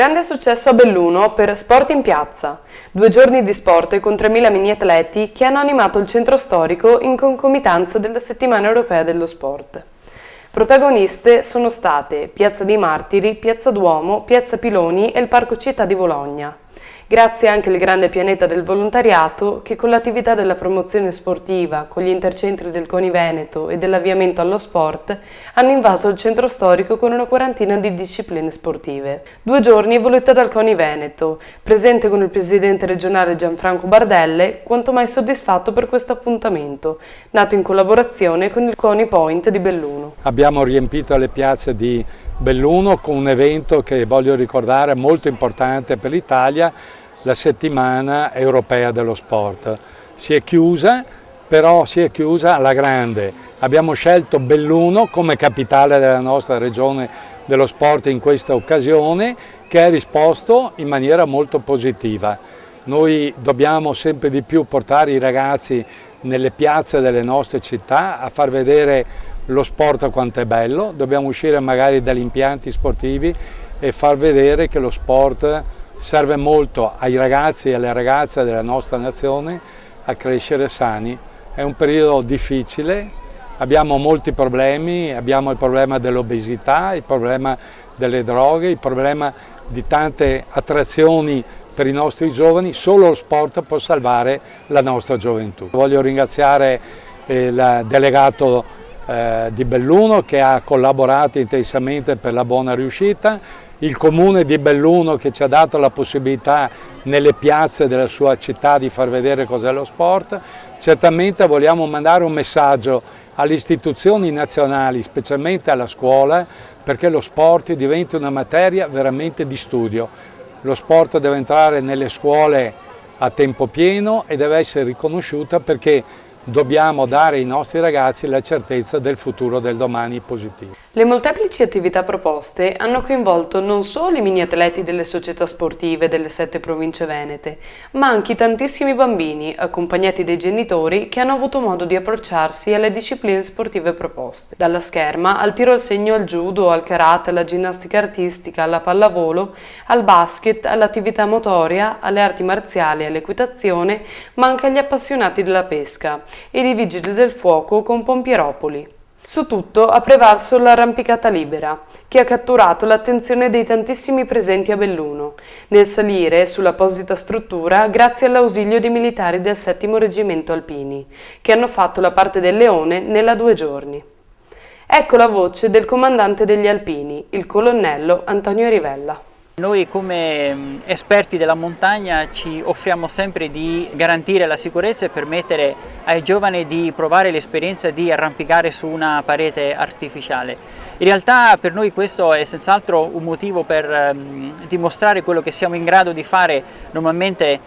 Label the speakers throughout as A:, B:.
A: Grande successo a Belluno per Sport in Piazza. 2 giorni di sport con 3.000 mini atleti che hanno animato il centro storico in concomitanza della Settimana Europea dello Sport. Protagoniste sono state Piazza dei Martiri, Piazza Duomo, Piazza Piloni e il Parco Città di Bologna. Grazie anche al grande pianeta del volontariato che con l'attività della promozione sportiva, con gli intercentri del CONI Veneto e dell'avviamento allo sport, hanno invaso il centro storico con una quarantina di discipline sportive. 2 giorni voluti dal CONI Veneto, presente con il presidente regionale Gianfranco Bardelle, quanto mai soddisfatto per questo appuntamento, nato in collaborazione con il CONI Point di Belluno.
B: Abbiamo riempito le piazze di Belluno con un evento che voglio ricordare molto importante per l'Italia, la Settimana Europea dello Sport. Si è chiusa, però si è chiusa alla grande. Abbiamo scelto Belluno come capitale della nostra regione dello sport in questa occasione, che ha risposto in maniera molto positiva. Noi dobbiamo sempre di più portare i ragazzi nelle piazze delle nostre città a far vedere lo sport quanto è bello, dobbiamo uscire magari dagli impianti sportivi e far vedere che lo sport serve molto ai ragazzi e alle ragazze della nostra nazione a crescere sani. È un periodo difficile, abbiamo molti problemi, abbiamo il problema dell'obesità, il problema delle droghe, il problema di tante attrazioni per i nostri giovani. Solo lo sport può salvare la nostra gioventù. Voglio ringraziare il delegato di Belluno che ha collaborato intensamente per la buona riuscita, il comune di Belluno che ci ha dato la possibilità nelle piazze della sua città di far vedere cos'è lo sport. Certamente vogliamo mandare un messaggio alle istituzioni nazionali, specialmente alla scuola, perché lo sport diventi una materia veramente di studio. Lo sport deve entrare nelle scuole a tempo pieno e deve essere riconosciuta perché dobbiamo dare ai nostri ragazzi la certezza del futuro del domani positivo.
A: Le molteplici attività proposte hanno coinvolto non solo i mini atleti delle società sportive delle 7 province venete, ma anche tantissimi bambini, accompagnati dai genitori, che hanno avuto modo di approcciarsi alle discipline sportive proposte. Dalla scherma al tiro al segno, al judo, al karate, alla ginnastica artistica, alla pallavolo, al basket, all'attività motoria, alle arti marziali, all'equitazione, ma anche agli appassionati della pesca e i vigili del fuoco con Pompieropoli. Su tutto ha prevalso l'arrampicata libera, che ha catturato l'attenzione dei tantissimi presenti a Belluno, nel salire sull'apposita struttura grazie all'ausilio dei militari del 7° Reggimento Alpini, che hanno fatto la parte del leone nella 2 giorni. Ecco la voce del comandante degli Alpini, il colonnello Antonio Rivella.
C: Noi come esperti della montagna ci offriamo sempre di garantire la sicurezza e permettere ai giovani di provare l'esperienza di arrampicare su una parete artificiale. In realtà per noi questo è senz'altro un motivo per dimostrare quello che siamo in grado di fare normalmente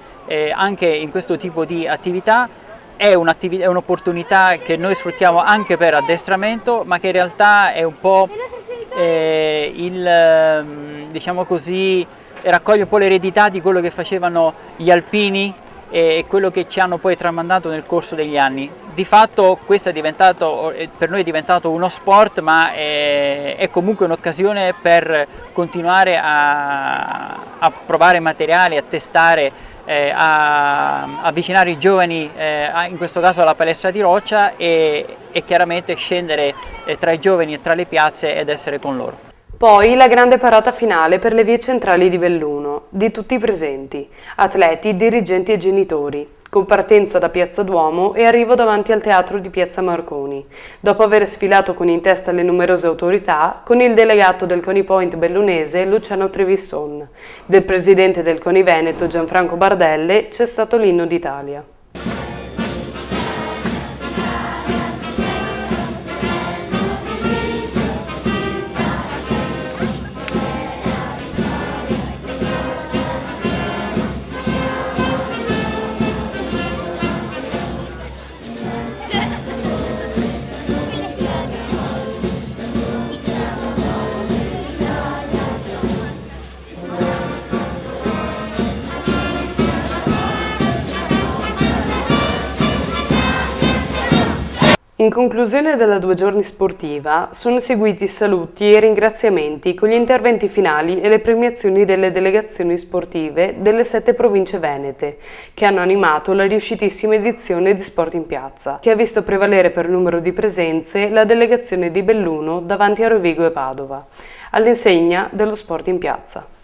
C: anche in questo tipo di attività. È un'opportunità che noi sfruttiamo anche per addestramento, ma che in realtà è un po' diciamo così, raccoglie un po' l'eredità di quello che facevano gli alpini e quello che ci hanno poi tramandato nel corso degli anni. Di fatto questo per noi è diventato uno sport, ma è comunque un'occasione per continuare a provare materiali, a testare, a avvicinare i giovani, in questo caso alla palestra di roccia e chiaramente scendere tra i giovani e tra le piazze ed essere con loro.
A: Poi la grande parata finale per le vie centrali di Belluno, di tutti i presenti, atleti, dirigenti e genitori, con partenza da Piazza Duomo e arrivo davanti al teatro di Piazza Marconi, dopo aver sfilato con in testa le numerose autorità, con il delegato del CONI Point bellunese Luciano Trevisson, del presidente del CONI Veneto Gianfranco Bardelle, c'è stato l'inno d'Italia. In conclusione della 2 giorni sportiva sono seguiti saluti e ringraziamenti con gli interventi finali e le premiazioni delle delegazioni sportive delle 7 province venete, che hanno animato la riuscitissima edizione di Sport in Piazza, che ha visto prevalere per numero di presenze la delegazione di Belluno davanti a Rovigo e Padova, all'insegna dello Sport in Piazza.